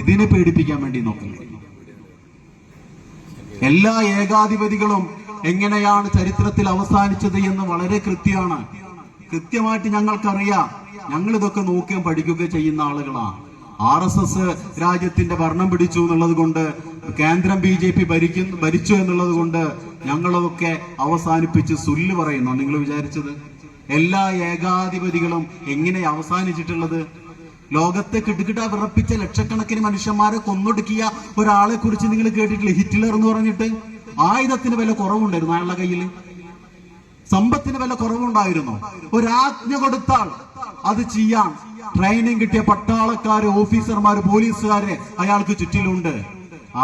ഇതിനെ പേടിപ്പിക്കാൻ വേണ്ടി നോക്കുന്നത്. എല്ലാ ഏകാധിപതികളും എങ്ങനെയാണ് ചരിത്രത്തിൽ അവസാനിച്ചത് എന്ന് വളരെ കൃത്യമായിട്ട് ഞങ്ങൾക്കറിയാം. ഞങ്ങൾ ഇതൊക്കെ നോക്കുകയും പഠിക്കുകയും ചെയ്യുന്ന ആളുകളാണ്. RSS രാജ്യത്തിന്റെ ഭരണം പിടിച്ചു എന്നുള്ളത് കൊണ്ട്, കേന്ദ്രം BJP ഭരിച്ചു എന്നുള്ളത് കൊണ്ട് ഞങ്ങളതൊക്കെ അവസാനിപ്പിച്ച് സുല്ല് പറയുന്നു. നിങ്ങൾ വിചാരിച്ചത് എല്ലാ ഏകാധിപതികളും എങ്ങനെ അവസാനിച്ചിട്ടുള്ളത്? ലോകത്തെ കിടുകിട വിറപ്പിച്ച ലക്ഷക്കണക്കിന് മനുഷ്യന്മാരെ കൊന്നൊടുക്കിയ ഒരാളെ കുറിച്ച് നിങ്ങൾ കേട്ടിട്ടില്ല? ഹിറ്റ്ലർ എന്ന് പറഞ്ഞിട്ട്. ആയുധത്തിന് വില കുറവുണ്ടായിരുന്നു അയാളുടെ കയ്യിൽ, സമ്പത്തിന് വില കുറവുണ്ടായിരുന്നു. ഒരാജ്ഞ കൊടുത്താൽ അത് ചെയ്യാൻ ട്രെയിനിങ് കിട്ടിയ പട്ടാളക്കാര്, ഓഫീസർമാര്, പോലീസുകാര് അയാൾക്ക് ചുറ്റിലുണ്ട്.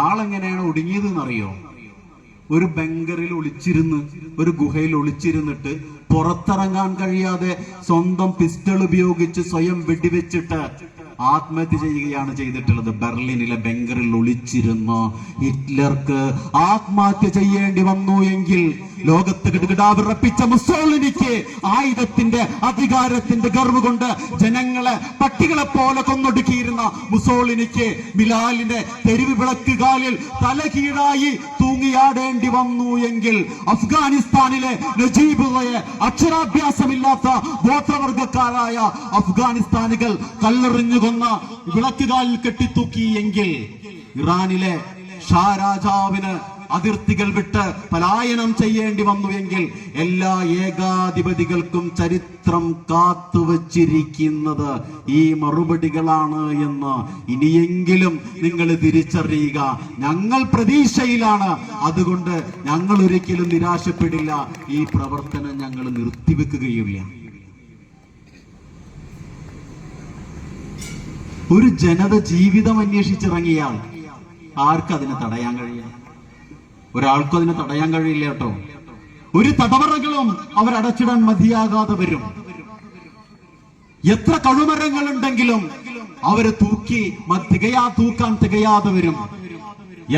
ആളെങ്ങനെയാണ് ഒടുങ്ങിയത് എന്നറിയോ? ഒരു ബങ്കറിൽ ഒളിച്ചിരുന്ന്, ഒരു ഗുഹയിൽ ഒളിച്ചിരുന്നിട്ട് പുറത്തിറങ്ങാൻ കഴിയാതെ സ്വന്തം പിസ്റ്റൾ ഉപയോഗിച്ച് സ്വയം വെടിവെച്ചിട്ട് ആത്മഹത്യ ചെയ്യുകയാണ് ചെയ്തിട്ടുള്ളത്. ബെർലിനിലെ ബങ്കറിൽ ഒളിച്ചിരുന്ന് ഹിറ്റ്ലർക്ക് ആത്മഹത്യ ചെയ്യേണ്ടി വന്നു എങ്കിൽ ലോകത്ത് കിടുകിടാ വിറപ്പിച്ച മുസോളിനിക്ക് ആയുധത്തിന്റെ അധികാരത്തിന്റെ ഗർവ് കൊണ്ട് ജനങ്ങളെ പട്ടികളെ പോലെ കൊന്നൊടുക്കിയിരുന്ന മുസോളിനിക്ക് ബിലാലിന്റെ തെരുവ് വിളക്കുകാലിൽ തലകീഴായി തൂങ്ങിയാടേണ്ടി വന്നു എങ്കിൽ അഫ്ഗാനിസ്ഥാനിലെ നജീബുള്ളയെ അക്ഷരാഭ്യാസമില്ലാത്ത ഗോത്രവർഗക്കാരായ അഫ്ഗാനിസ്ഥാനികൾ കല്ലെറിഞ്ഞു കൊന്ന വിളക്കുകാലിൽ കെട്ടിത്തൂക്കി എങ്കിൽ ഇറാനിലെ ഷാ രാജാവിന് അതിർത്തികൾ വിട്ട് പലായനം ചെയ്യേണ്ടി വന്നു എങ്കിൽ എല്ലാ ഏകാധിപതികൾക്കും ചരിത്രം കാത്തുവച്ചിരിക്കുന്നത് ഈ മറുപടികളാണ് എന്ന് ഇനിയെങ്കിലും നിങ്ങൾ തിരിച്ചറിയുക. ഞങ്ങൾ പ്രതീക്ഷയിലാണ്, അതുകൊണ്ട് ഞങ്ങൾ ഒരിക്കലും നിരാശപ്പെടില്ല. ഈ പ്രവർത്തനം ഞങ്ങൾ നിർത്തിവെക്കുകയില്ല. ഒരു ജനത ജീവിതം അന്വേഷിച്ചിറങ്ങിയാൽ ആർക്കതിനെ തടയാൻ കഴിയില്ല. ഒരാൾക്കും അതിനെ തടയാൻ കഴിയില്ല കേട്ടോ. ഒരു തടവറകളും അവരടച്ചിടാൻ മതിയാകാതെ വരും. എത്ര കഴുമരങ്ങൾ ഉണ്ടെങ്കിലും അവര് തൂക്കാൻ തികയാതെ വരും.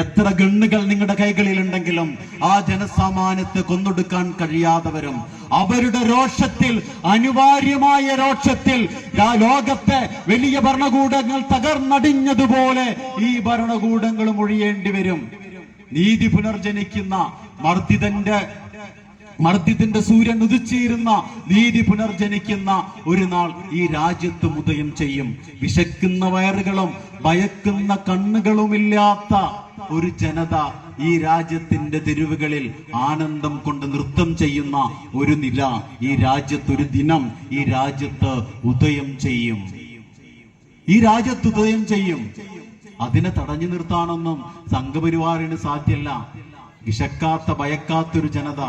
എത്ര ഗണ്ണുകൾ നിങ്ങളുടെ കൈകളിൽ ഉണ്ടെങ്കിലും ആ ജനസാമാന്യത്തെ കൊന്നൊടുക്കാൻ കഴിയാതെ വരും. അവരുടെ രോഷത്തിൽ, അനിവാര്യമായ രോഷത്തിൽ ലോകത്തെ വലിയ ഭരണകൂടങ്ങൾ തകർന്നടിഞ്ഞതുപോലെ ഈ ഭരണകൂടങ്ങളും ഒഴിയേണ്ടി വരും. നീതി പുനർജനിക്കുന്ന മർദ്ദിതന്റെ സൂര്യൻ ഉദിച്ചിരുന്ന നീതി പുനർജനിക്കുന്ന ഒരു നാൾ ഈ രാജ്യത്ത് ഉദയം ചെയ്യും. വിശക്കുന്ന വയറുകളും ഭയക്കുന്ന കണ്ണുകളുമില്ലാത്ത ഒരു ജനത ഈ രാജ്യത്തിന്റെ തെരുവുകളിൽ ആനന്ദം കൊണ്ട് നൃത്തം ചെയ്യുന്ന ഒരു നില ഈ രാജ്യത്ത്, ഒരു ദിനം ഈ രാജ്യത്ത് ഉദയം ചെയ്യും. ഈ രാജ്യത്ത് ഉദയം ചെയ്യും. അതിനെ തടഞ്ഞു നിർത്താനൊന്നും സംഘപരിവാറിന് സാധ്യമല്ല. വിശക്കാത്ത ഭയക്കാത്തൊരു ജനത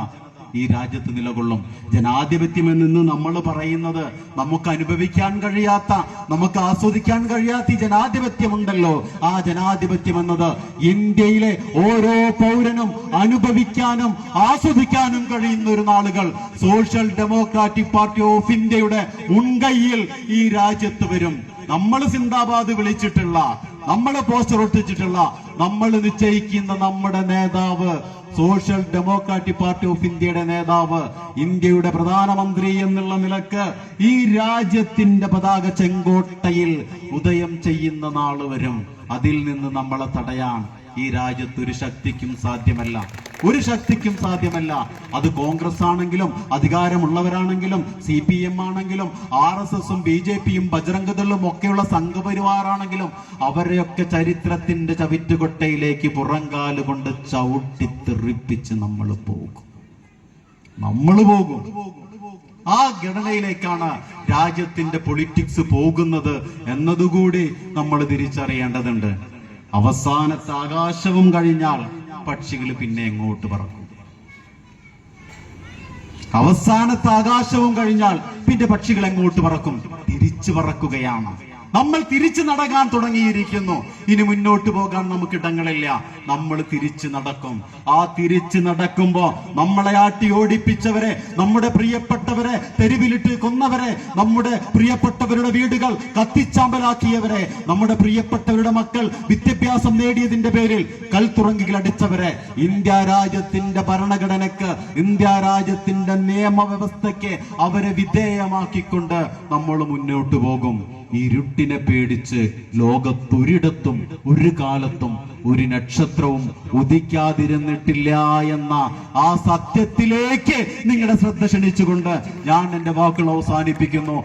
ഈ രാജ്യത്ത് നിലകൊള്ളും. ജനാധിപത്യം എന്ന് നമ്മൾ പറയുന്നത് നമുക്ക് അനുഭവിക്കാൻ കഴിയാത്ത, നമുക്ക് ആസ്വദിക്കാൻ കഴിയാത്ത ഈ ജനാധിപത്യമുണ്ടല്ലോ, ആ ജനാധിപത്യം എന്നത് ഇന്ത്യയിലെ ഓരോ പൗരനും അനുഭവിക്കാനും ആസ്വദിക്കാനും കഴിയുന്ന ഒരു നാളുകൾ സോഷ്യൽ ഡെമോക്രാറ്റിക് പാർട്ടി ഓഫ് ഇന്ത്യയുടെ മുൻകൈയിൽ ഈ രാജ്യത്ത് വരും. നമ്മൾ സിന്ദാബാദ് വിളിച്ചിട്ടുള്ള, നമ്മൾ പോസ്റ്റർ ഒട്ടിച്ചിട്ടുള്ള, നമ്മൾ നിശ്ചയിക്കുന്ന നമ്മുടെ നേതാവ്, സോഷ്യൽ ഡെമോക്രാറ്റിക് പാർട്ടി ഓഫ് ഇന്ത്യയുടെ നേതാവ്, ഇന്ത്യയുടെ പ്രധാനമന്ത്രി എന്നുള്ള നിലക്ക് ഈ രാജ്യത്തിന്റെ പതാക ചെങ്കോട്ടയിൽ ഉദയം ചെയ്യുന്ന നാള് വരും. അതിൽ നിന്ന് നമ്മളെ തടയാൻ ഈ രാജ്യത്ത് ഒരു ശക്തിക്കും സാധ്യമല്ല. അത് കോൺഗ്രസ് ആണെങ്കിലും, അധികാരമുള്ളവരാണെങ്കിലും, CPM ആണെങ്കിലും, RSSും BJPയും ബജ്രംഗദളും ഒക്കെയുള്ള സംഘപരിവാറാണെങ്കിലും അവരെയൊക്കെ ചരിത്രത്തിന്റെ ചവിറ്റുകൊട്ടയിലേക്ക് പുറങ്കാല് കൊണ്ട് ചവിട്ടിത്തെറിപ്പിച്ച് നമ്മൾ പോകും. ആ ഘടനയിലേക്കാണ് രാജ്യത്തിന്റെ പൊളിറ്റിക്സ് പോകുന്നത് എന്നതുകൂടി നമ്മൾ തിരിച്ചറിയേണ്ടതുണ്ട്. അവസാനത്തെ ആകാശവും കഴിഞ്ഞാൽ പക്ഷികൾ പിന്നെ എങ്ങോട്ട് പറക്കും? അവസാനത്തെ ആകാശവും കഴിഞ്ഞാൽ പിന്നെ പക്ഷികൾ എങ്ങോട്ട് പറക്കും? തിരിച്ചു പറക്കുകയാണ്. നമ്മൾ തിരിച്ചു നടക്കാൻ തുടങ്ങിയിരിക്കുന്നു. ഇനി മുന്നോട്ട് പോകാൻ നമുക്ക് ഇടങ്ങളില്ല. നമ്മൾ തിരിച്ചു നടക്കും. ആ തിരിച്ചു നടക്കുമ്പോ നമ്മളെ ആട്ടി ഓടിപ്പിച്ചവരെ, നമ്മുടെ പ്രിയപ്പെട്ടവരെ തെരുവിലിട്ട് കൊന്നവരെ, നമ്മുടെ പ്രിയപ്പെട്ടവരുടെ വീടുകൾ കത്തിച്ചാമ്പലാക്കിയവരെ, നമ്മുടെ പ്രിയപ്പെട്ടവരുടെ മക്കൾ വിദ്യാഭ്യാസം നേടിയതിന്റെ പേരിൽ കൽത്തുറങ്കികൾ അടിച്ചവരെ, ഇന്ത്യ രാജ്യത്തിന്റെ ഭരണഘടനയ്ക്ക്, ഇന്ത്യ രാജ്യത്തിന്റെ നിയമവ്യവസ്ഥയ്ക്ക് അവരെ വിധേയമാക്കിക്കൊണ്ട് നമ്മൾ മുന്നോട്ട് പോകും. ഇരുട്ടിനെ പേടിച്ച് ലോകത്തൊരിടത്തും ഒരു കാലത്തും ഒരു നക്ഷത്രവും ഉദിക്കാതിരുന്നിട്ടില്ല എന്ന ആ സത്യത്തിലേക്ക് നിങ്ങളുടെ ശ്രദ്ധ ക്ഷണിച്ചുകൊണ്ട് ഞാൻ എന്റെ വാക്കുകൾ അവസാനിപ്പിക്കുന്നു.